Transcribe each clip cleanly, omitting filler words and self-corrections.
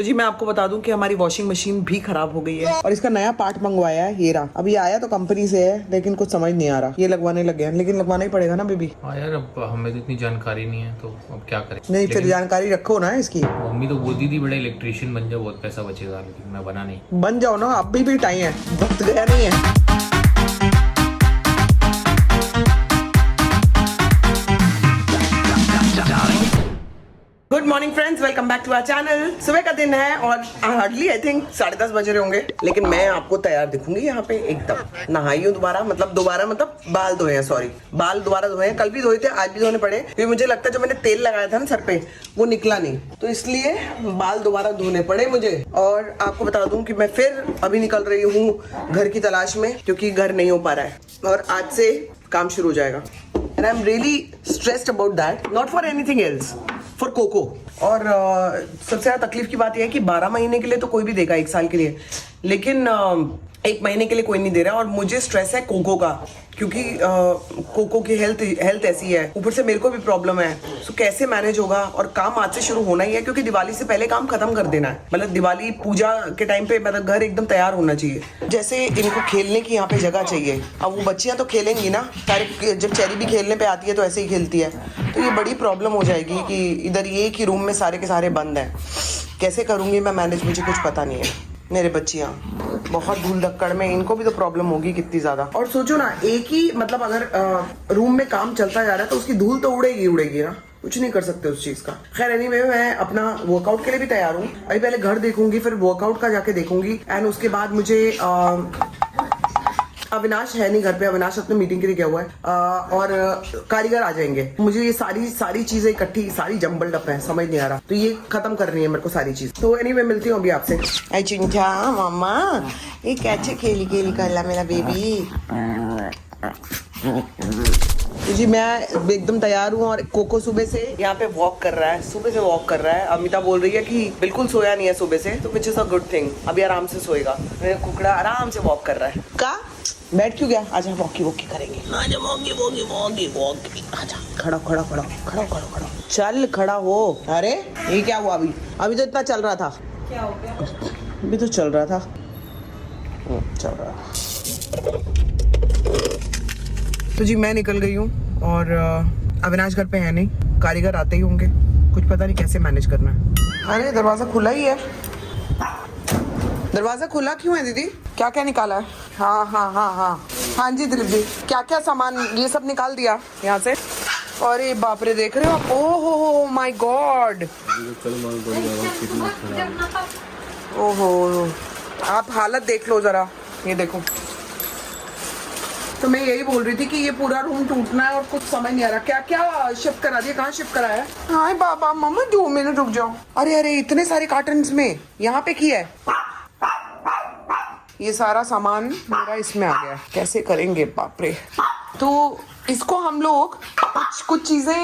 तो जी मैं आपको बता दूं कि हमारी वॉशिंग मशीन भी खराब हो गई है और इसका नया पार्ट मंगवाया है। ये रहा, अभी आया तो कंपनी से है लेकिन कुछ समझ नहीं आ रहा। ये लगवाने लगे हैं, लेकिन लगवाना ही पड़ेगा ना बेबी। हाँ यार, अब हमें तो इतनी जानकारी नहीं है, तो अब क्या करें। नहीं फिर जानकारी रखो ना इसकी। मम्मी तो बोलती थी बड़ा इलेक्ट्रिशियन बन जाओ, बहुत पैसा बचेगा, लेकिन मैं बना नहीं। बन जाओ ना, अभी भी टाइम है, वक्त गया नहीं है। Good morning friends, welcome back to our channel. सुबह का दिन है और हार्डली आई थिंक 10:30 बज रहे होंगे, लेकिन मैं आपको तैयार दिखूंगी यहाँ पे एकदम। नहाई हूँ दोबारा, मतलब बाल धोए हैं, सॉरी बाल दोबारा धोए हैं। कल भी धोए थे, आज भी धोने पड़े क्योंकि मुझे लगता है जो मैंने तेल लगाया था ना सर पे वो निकला नहीं, तो इसलिए बाल दोबारा धोने पड़े मुझे। और आपको बता दूं कि मैं फिर अभी निकल रही हूँ घर की तलाश में, क्योंकि घर नहीं हो पा रहा है और आज से काम शुरू हो जाएगा। And I am really stressed about that, not for anything else, for Coco. और सबसे ज्यादा तकलीफ की बात यह है कि 12 महीने के लिए तो कोई भी देगा, 1 साल के लिए, लेकिन 1 महीने के लिए कोई नहीं दे रहा। और मुझे स्ट्रेस है कोको का, क्योंकि कोको की हेल्थ ऐसी है, ऊपर से मेरे को भी प्रॉब्लम है। सो कैसे मैनेज होगा। और काम आज से शुरू होना ही है, क्योंकि दिवाली से पहले काम खत्म कर देना है। मतलब दिवाली पूजा के टाइम पे मतलब घर एकदम तैयार होना चाहिए। जैसे इनको खेलने की यहाँ पे जगह चाहिए। अब वो बच्चियां तो खेलेंगी ना, सारे जब चेरी भी खेलने पे आती है तो ऐसे ही खेलती है, तो ये बड़ी प्रॉब्लम हो जाएगी कि इधर ये कि रूम में सारे के सारे बंद हैं। कैसे करूँगी मैं मैनेज, मुझे कुछ पता नहीं है। मेरे बच्चियां बहुत धूल धक्कड़ में, इनको भी तो प्रॉब्लम होगी कितनी ज्यादा। और सोचो ना, एक ही मतलब अगर रूम में काम चलता जा रहा है तो उसकी धूल तो उड़ेगी ना, कुछ नहीं कर सकते उस चीज का। खैर एनीवे, मैं अपना वर्कआउट के लिए भी तैयार हूँ। अभी पहले घर देखूंगी, फिर वर्कआउट का जाके देखूंगी। एंड उसके बाद मुझे अविनाश है नहीं घर पे, अविनाश अपने मीटिंग के लिए गया हुआ है और कारीगर आ जाएंगे। मुझे ये सारी चीजें इकट्ठी, सारी जम्बल्ड अप है, समझ नहीं आ रहा, तो ये खत्म करनी है मेरे को सारी चीज। तो एनीवे मिलती हूँ अभी आपसे। आई चिंचा मामा, ये कैसे खेली कर मेरा बेबी। तो जी मैं एकदम तैयार हूँ और कोको सुबह से यहाँ पे वॉक कर रहा है, सुबह से वॉक कर रहा है। अमिता बोल रही है कि बिल्कुल सोया नहीं है सुबह से, तो which is a good thing. अभी आराम से सोएगा। मेरा कुकड़ा आराम से वॉक कर रहा है। का बैठ क्यों गया? आजा वॉकी करेंगे, आजा वॉकी। आजा, खड़ा चल, खड़ा हो। अरे ये क्या हुआ? अभी तो इतना चल रहा था। क्या हो गया? अभी तो चल रहा था। तो जी मैं निकल गई हूँ और अविनाश घर पे है नहीं, कारीगर आते ही होंगे, कुछ पता नहीं कैसे मैनेज करना है। अरे दरवाजा खुला ही है। दरवाजा खुला क्यों है दीदी? क्या निकाला है? हाँ जी दिलीप जी, क्या सामान ये सब निकाल दिया यहाँ से। अरे बाप रे, देख रहे हो आप? ओहो माय गॉड, ओहो आप हालत देख लो जरा, ये देखो। तो मैं यही बोल रही थी कि ये पूरा रूम टूटना है और कुछ समझ नहीं आ रहा क्या शिफ्ट करा दिया, कहाँ शिफ्ट कराया? हाँ बाबा मम्मा 2 मिनट रुक जाओ। अरे इतने सारे कार्टन्स में यहाँ पे किया है। ये सारा सामान मेरा इसमें आ गया, कैसे करेंगे बाप रे। तो इसको हम लोग कुछ चीजें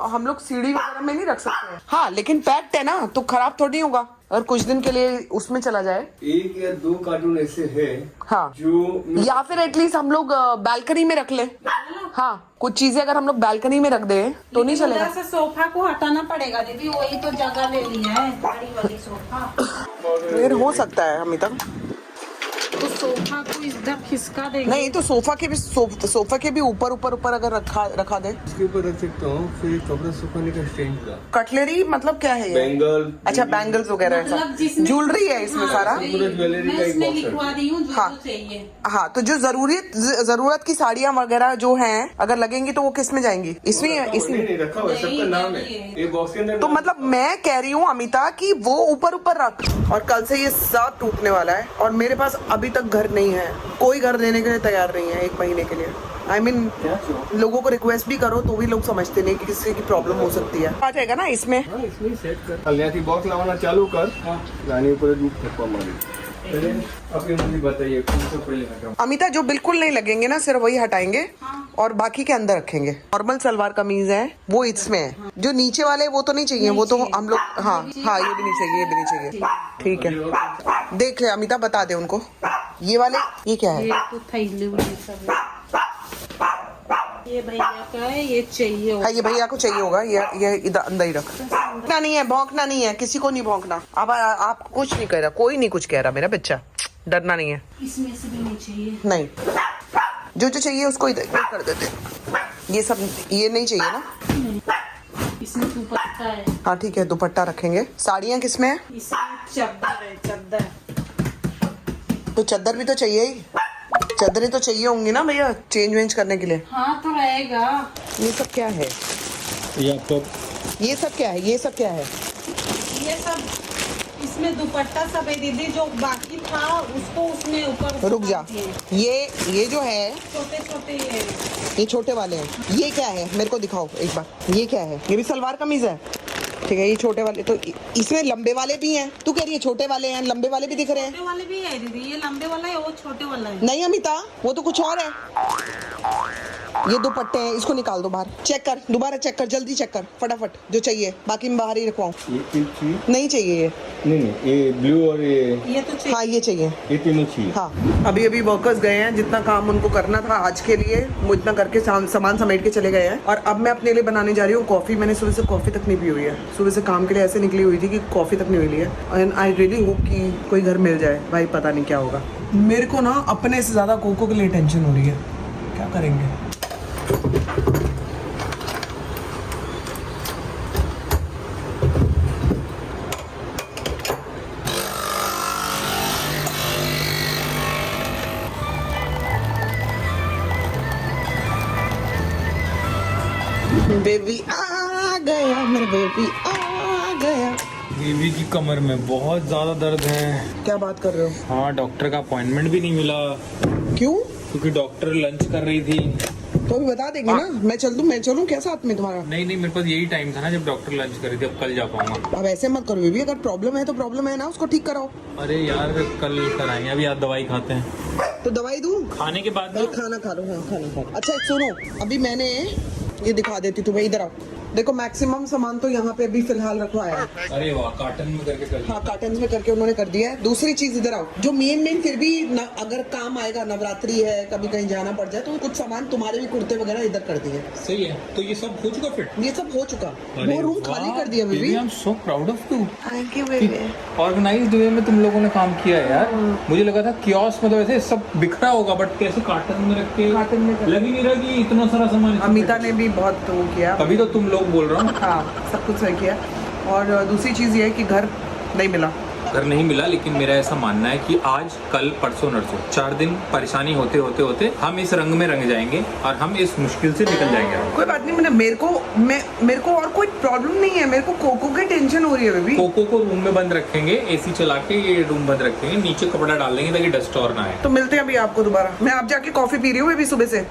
हम लोग सीढ़ी वगैरह में नहीं रख सकते। हाँ लेकिन पैक्ड है ना, तो खराब थोड़ी होगा। और कुछ दिन के लिए उसमें चला जाए। 1 या 2 कार्टून ऐसे है, हाँ, जो या फिर एटलीस्ट हम लोग बालकनी में रख ले। हाँ, कुछ चीजें अगर हम लोग बालकनी में रख दे तो नहीं चलेगा। से सोफा को हटाना पड़ेगा दीदी, वही तो जगह ले लिया है, बड़ी वाली सोफा। फिर हो सकता है अमिता, तो सोफा को इधर खिसका देंगे। नहीं तो सोफा के भी ऊपर अगर रखा दे, इसके ऊपर रख सकता हूँ। फिर कपड़ा सुखाने का स्टैंड का कटलरी, मतलब क्या है ये? बैंगल, अच्छा बैंगल्स वगैरह, मतलब ज्वेलरी है इसमें सारा। ज्वेलरी का एक बॉक्स लिखवा दी हूँ, हाँ। जो चाहिए। हाँ, तो जो जरूरत की साड़ियाँ वगैरह जो हैं, अगर लगेंगी तो वो किस में जाएंगी? इसमें नहीं रखा हुआ, सबका नाम है ये बॉक्स के अंदर। तो मतलब मैं कह रही हूँ अमिता कि वो ऊपर रख। और कल से ये सब टूटने वाला है और मेरे पास अभी तक घर नहीं है, कोई घर देने के लिए तैयार नहीं है 1 महीने के लिए। I mean, लोगों को रिक्वेस्ट भी करो तो भी लोग समझते नहीं कि किसी की प्रॉब्लम हो सकती है। आ जाएगा ना इसमें? हाँ, इसमें सेट कर। कल्याण की बॉक्स लगाना चालू कर, गाने ऊपर धूप थप्पा मारी। अपनी मुझे बताइए कौन सा पहले हटाऊं? अमिता जो बिल्कुल नहीं लगेंगे ना, सिर्फ वही हटाएंगे और बाकी के अंदर रखेंगे। नॉर्मल सलवार कमीज है वो इसमें है, जो नीचे वाले वो तो नहीं चाहिए, वो तो हम लोग हाँ ये भी नहीं चाहिए, ठीक है। देख ले अमिता, बता दे उनको। ये वाले, ये क्या है? ये तो थैली सब है। ये भैया का है, ये चाहिए होगा। हाँ ये भैया को चाहिए होगा, ये इधर अंदर ही रख। भौंकना नहीं है, भौंकना नहीं है, किसी को नहीं भौंकना। अब आप कुछ नहीं कह रहा, कोई नहीं कुछ कह रहा मेरा बच्चा, डरना नहीं है। इसमें से भी नहीं चाहिए। नहीं, जो जो चाहिए उसको इधर कर देते। ये सब ये नहीं चाहिए ना? इसमें दुपट्टा है। हाँ ठीक है, दुपट्टा रखेंगे। साड़ियाँ किसमें है? इसमें चद्दर है, चद्दर। तो चद्दर भी तो चाहिए ही, चद्दरें तो चाहिए होंगी ना भैया चेंज वेंज करने के लिए। हाँ तो रहेगा। ये सब क्या है? ये आपको ये सब क्या है? ये सब क्या है? ये सब इसमें दुपट्टा सब है दीदी, जो बाकी था उसको उसमें ऊपर। रुक जा, ये जो है छोटे छोटे ये छोटे वाले हैं। ये क्या है मेरे को दिखाओ एक बार, ये क्या है? ये भी सलवार कमीज है, ठीक है। ये छोटे वाले तो इसमें लंबे वाले भी हैं। तू कह रही है छोटे वाले हैं, लंबे वाले भी दिख रहे हैं। छोटे वाले भी है दीदी, ये लंबे वाला है, वो छोटे वाला है। नहीं अमिता, वो तो कुछ और है। ये दुपट्टे हैं, इसको निकाल दो बाहर। चेक कर, दोबारा चेक कर, जल्दी चेक कर फटाफट, जो चाहिए। बाकी मैं बाहर ही रखवाऊँ? नहीं चाहिए ये। नहीं, ये ब्लू और ये तो चाहिए। हाँ ये चाहिए, ये तीनों चाहिए। हाँ अभी अभी वर्कर्स गए हैं, जितना काम उनको करना था आज के लिए वो इतना करके सामान समेट के चले गए हैं। और अब मैं अपने लिए बनाने जा रही हूँ कॉफी। मैंने सुबह से कॉफी तक नहीं पी हुई है, सुबह से काम के लिए ऐसे निकली हुई थी कि कॉफी तक नहीं मिली है। एंड आई रियली होप कि कोई घर मिल जाए, भाई पता नहीं क्या होगा। मेरे को ना अपने से ज्यादा कोको के लिए टेंशन हो रही है, क्या करेंगे। बेबी आ गया, मेरा बेबी आ गया। बेबी की कमर में बहुत ज्यादा दर्द है। क्या बात कर रहे हो? हाँ, डॉक्टर का अपॉइंटमेंट भी नहीं मिला क्यों? क्योंकि डॉक्टर लंच कर रही थी। तो अभी बता देंगे ना। मैं चलूं क्या साथ में तुम्हारा? नहीं, मेरे पास यही टाइम था ना जब डॉक्टर लंच कर रही थी। अब कल जा पाऊंगा। अब ऐसे मत करो बेबी, अगर प्रॉब्लम है तो प्रॉब्लम है ना, उसको ठीक कराओ। अरे यार कल कराएंगे, अभी आप दवाई खाते हैं। तो दवाई दूं? खाने के बाद अरे खाना खा लो, हाँ खाना खा लो। अच्छा सुनो, अभी मैंने ये दिखा देती तुम्हें, इधर आओ। देखो मैक्सिमम सामान तो यहाँ पे अभी फिलहाल रखवाया है। अरे वाह, कार्टन में करके कर हाँ कार्टन में करके उन्होंने कर दिया है। दूसरी चीज इधर आओ, जो मेन फिर भी अगर काम आएगा, नवरात्रि है, कभी कहीं जाना पड़ जाए तो कुछ सामान तुम्हारे भी कुर्ते वगैरह इधर कर दिए। सही है। तो ये सब हो चुका फिट? ये सब हो चुका, वो रूम खाली कर दिया baby. I am so proud of you. Thank you baby. Organised way में तुम लोगों ने काम किया है यार। मुझे लगा था कियोस मतलब ऐसे सब बिखरा होगा, बट कैसे कार्टन में रख के कार्टन में लग ही नहीं रहा कि इतना सारा सामान। अमिता ने भी बहुत वो किया, तभी तो तुम लोग बोल रहा हूँ। हाँ सब कुछ सही किया। और दूसरी चीज़ ये है कि घर नहीं मिला। घर नहीं मिला, लेकिन मेरा ऐसा मानना है कि आज कल परसों नरसों 4 दिन परेशानी होते होते हम इस रंग में रंग जाएंगे और हम इस मुश्किल से निकल जाएंगे। कोई बात नहीं, मेरे को और कोई प्रॉब्लम नहीं है। मेरे को कोको की टेंशन हो रही है बेबी। कोको को रूम में बंद रखेंगे, एसी चला के ये रूम बंद रखेंगे, नीचे कपड़ा डाल देंगे ताकि डस्ट और ना आए। तो मिलते हैं अभी आपको दोबारा। मैं आप जाके कॉफी पी रही हूँ अभी सुबह से।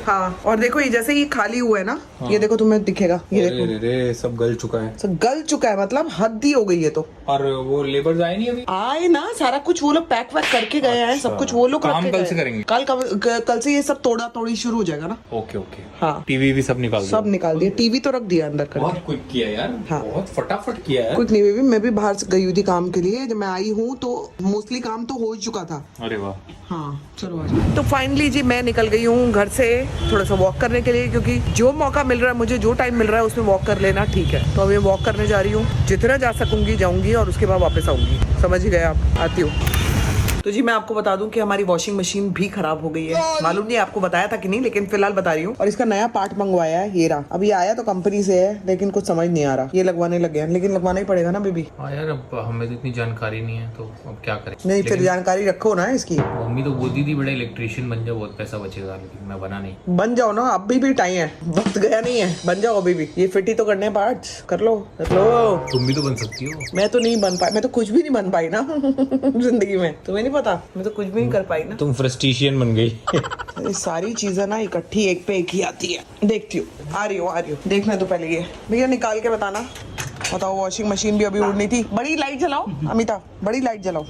हाँ और देखो ये जैसे ये खाली हुआ है ना, ये देखो तुम्हें दिखेगा, ये देखो सब गल चुका है। सब गल चुका है, मतलब हद ही हो गई है। तो और वो लेबर्स आए नहीं अभी? आए ना, सारा कुछ वो लोग पैक वैक करके गए हैं। सब कुछ वो लोग काम कल से करेंगे। कल से ये सब तोड़ा तोड़ी शुरू हो जाएगा ना। Okay okay. हाँ टीवी भी सब निकाल सब निकाल दिया, टीवी तो रख दिया अंदर करके। बहुत क्विक किया यार। हाँ। बहुत फटाफट किया यार। कुछ नहीं बेबी, मैं भी बाहर से गई हुई थी काम के लिए। जब मैं आई हूँ तो मोस्टली काम तो हो ही चुका था। अरे वाह। हाँ चलो आज तो फाइनली जी मैं निकल गई हूँ घर से थोड़ा सा वॉक करने के लिए, क्योंकि जो मौका मिल रहा है मुझे, जो टाइम मिल रहा है उसमें वॉक कर लेना ठीक है। तो अभी वॉक करने जा रही हूँ, जितना जा सकूंगी जाऊंगी और उसके बाद वापस आऊंगी। समझ ही गए आप, आती हूँ। तो जी मैं आपको बता दूं कि हमारी वॉशिंग मशीन भी खराब हो गई है। मालूम नहीं आपको बताया था कि नहीं, लेकिन फिलहाल बता रही हूँ। और इसका नया पार्ट मंगवाया है, ये रहा। अभी आया तो कंपनी से है, लेकिन कुछ समझ नहीं आ रहा। ये लगवाने लग गया, लेकिन लगवाना ही पड़ेगा ना बेबी। हाँ यार, अब हमें तो इतनी जानकारी नहीं है, तो अब क्या करें। नहीं फिर जानकारी रखो ना इसकी। मम्मी तो बोलती थी बड़ा इलेक्ट्रिशियन बन जाओ, बहुत पैसा बचेगा, लेकिन मैं बना नहीं। बन जाओ ना, अभी भी टाइम है, वक्त गया नहीं है। बन जाओ अभी भी, ये फिट ही तो करने पार्ट्स। कर लो कर लो। तुम भी तो बन सकती हो। मैं तो नहीं बन पाई, मैं तो कुछ भी नहीं बन पाई ना जिंदगी में। तुम्हें नहीं पता, मैं तो कुछ भी नहीं कर पाई ना। तुम फ्रस्ट्रेशन बन गई। ये सारी चीजें ना इकट्ठी एक पे एक ही आती है। देखती हूँ, आ रही हूँ। देखना तो पहले ये भैया निकाल के बताना। बताओ, वॉशिंग मशीन भी अभी उड़नी थी। बड़ी लाइट जलाओ अमिता, बड़ी लाइट जलाओ।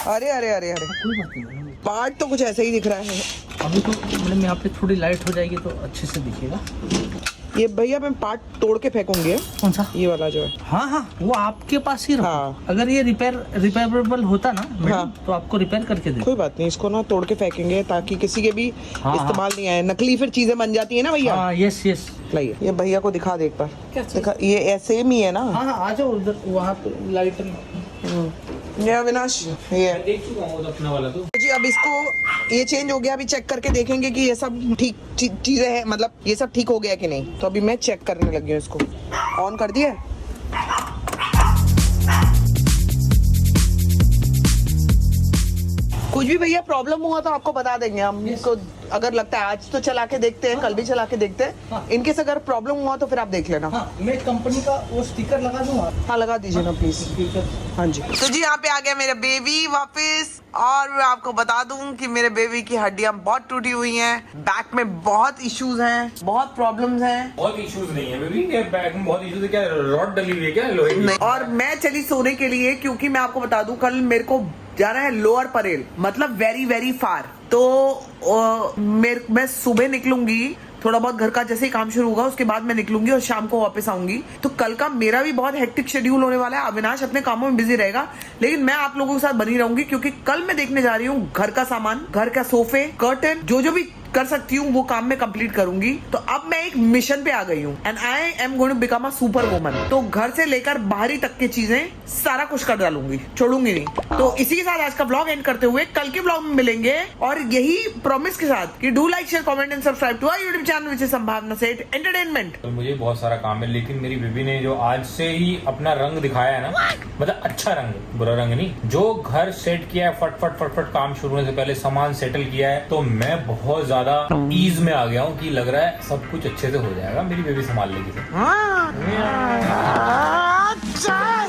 अरे अरे अरे अरे, पार्ट तो कुछ ऐसे ही दिख रहा है। अभी तो मैडम यहाँ पे थोड़ी लाइट हो जाएगी तो अच्छे से दिखेगा। ये भैया मैं पार्ट तोड़ के फेंकूंगी। कौन सा? ये वाला जो है। हाँ हाँ, वो आपके पास ही रहो। हाँ। अगर ये रिपेयरेबल होता ना मैडम, हाँ। तो आपको रिपेयर करके दे। कोई बात नहीं, इसको ना तोड़ के फेंकेंगे ताकि किसी के भी हाँ, इस्तेमाल नहीं आए। नकली फिर चीजें बन जाती है ना भैया। हाँ, यस यस। लाइए, ये भैया को दिखा दे एक बार। क्या चीज़? दिखा, ये सेम ही है ना। हाँ हाँ, आ जाओ उधर, वहाँ पे लाइट। ये अविनाश, ये देख चुका हूँ अपना वाला तो। जी। अब इसको ये चेंज हो गया, अभी चेक करके देखेंगे कि ये सब ठीक चीजें हैं, मतलब ये सब ठीक हो गया कि नहीं। तो अभी मैं चेक करने लगी हूँ। इसको ऑन कर दिया। कुछ भी भैया प्रॉब्लम हुआ तो आपको बता देंगे हम। इसको अगर लगता है आज तो चला के देखते हैं, कल भी चला के देखते हैं। हाँ। इनकेस अगर प्रॉब्लम हुआ तो फिर आप देख लेना। हाँ, मैं कंपनी का वो स्टिकर लगा दूंगा। हाँ, लगा दीजिए ना प्लीज। स्टिकर। हाँ जी। तो जी यहाँ पे आ गया मेरा बेबी वापस। और मैं आपको बता दूं कि मेरे बेबी की हड्डियां बहुत टूटी हुई हैं, बैक में बहुत इश्यूज हैं, बहुत प्रॉब्लम्स हैं। बहुत इश्यूज नहीं है बेबी, क्या बैक में बहुत इश्यूज है? क्या रॉड डली हुई है क्या लोहे की? नहीं। और मैं चली सोने के लिए, क्योंकि मैं आपको बता दूं कल मेरे को जाना है लोअर परेल, मतलब वेरी वेरी फार। तो मैं सुबह निकलूंगी, थोड़ा बहुत घर का जैसे ही काम शुरू होगा उसके बाद मैं निकलूंगी और शाम को वापस आऊंगी। तो कल का मेरा भी बहुत हेक्टिक शेड्यूल होने वाला है। अविनाश अपने कामों में बिजी रहेगा, लेकिन मैं आप लोगों के साथ बनी रहूंगी, क्योंकि कल मैं देखने जा रही हूँ घर का सामान, घर का सोफे, कर्टन, जो भी कर सकती हूँ वो काम मैं कंप्लीट करूंगी। तो अब मैं एक मिशन पे आ गई हूँ, and I am going to become a super woman. तो घर से लेकर बाहरी तक की चीजें सारा कुछ कर डालूंगी, छोड़ूंगी नहीं। तो इसी के साथ आज का व्लॉग एंड करते हुए कल के व्लॉग में मिलेंगे, और यही प्रॉमिस के साथ कि do like, share, comment and subscribe to our YouTube channel which is Sambhavna Seth entertainment. तो मुझे बहुत सारा काम है, लेकिन मेरी बेबी ने जो आज से ही अपना रंग दिखाया है ना, मतलब अच्छा रंग, बुरा रंग नहीं, जो घर सेट किया है, फट फट फट फट काम शुरू होने से पहले सामान सेटल किया है, तो मैं बहुत ज्यादा ईज में आ गया हूँ कि लग रहा है सब कुछ अच्छे से हो जाएगा। मेरी बेबी संभाल लेगी। अच्छा।